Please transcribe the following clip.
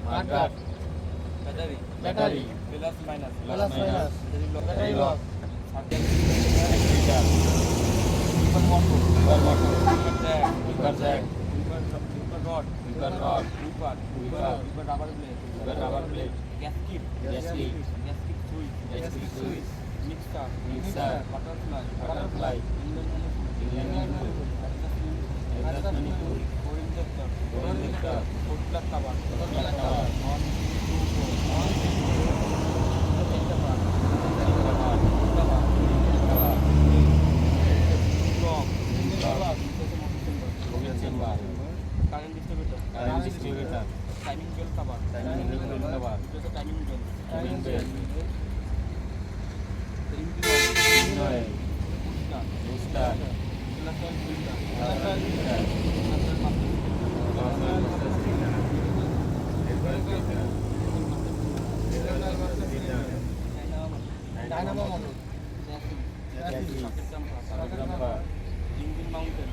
mudguard, battery, battery, plus minus, plus minus, battery lock, circle, activator, lever motor, lever motor, jack, lever jack, lever rod, lever rod, lever, lever, lever rubber blade, lever rubber plate, gasket, gasket, gasket switch, gasket switch, mixer, mixer, butterfly, butterfly, engine manifold, adjust manifold, four injector, injector, four plug cover, plug cover, Mobil chamber, current distributor, current distributor, timing belt cover, timing belt cover, timing belt, timing belt, engine oil, engine oil, booster, booster, glass oil filter, filter, Dynamo motor, Jackie, socket jumper, socket jumper, engine mountain,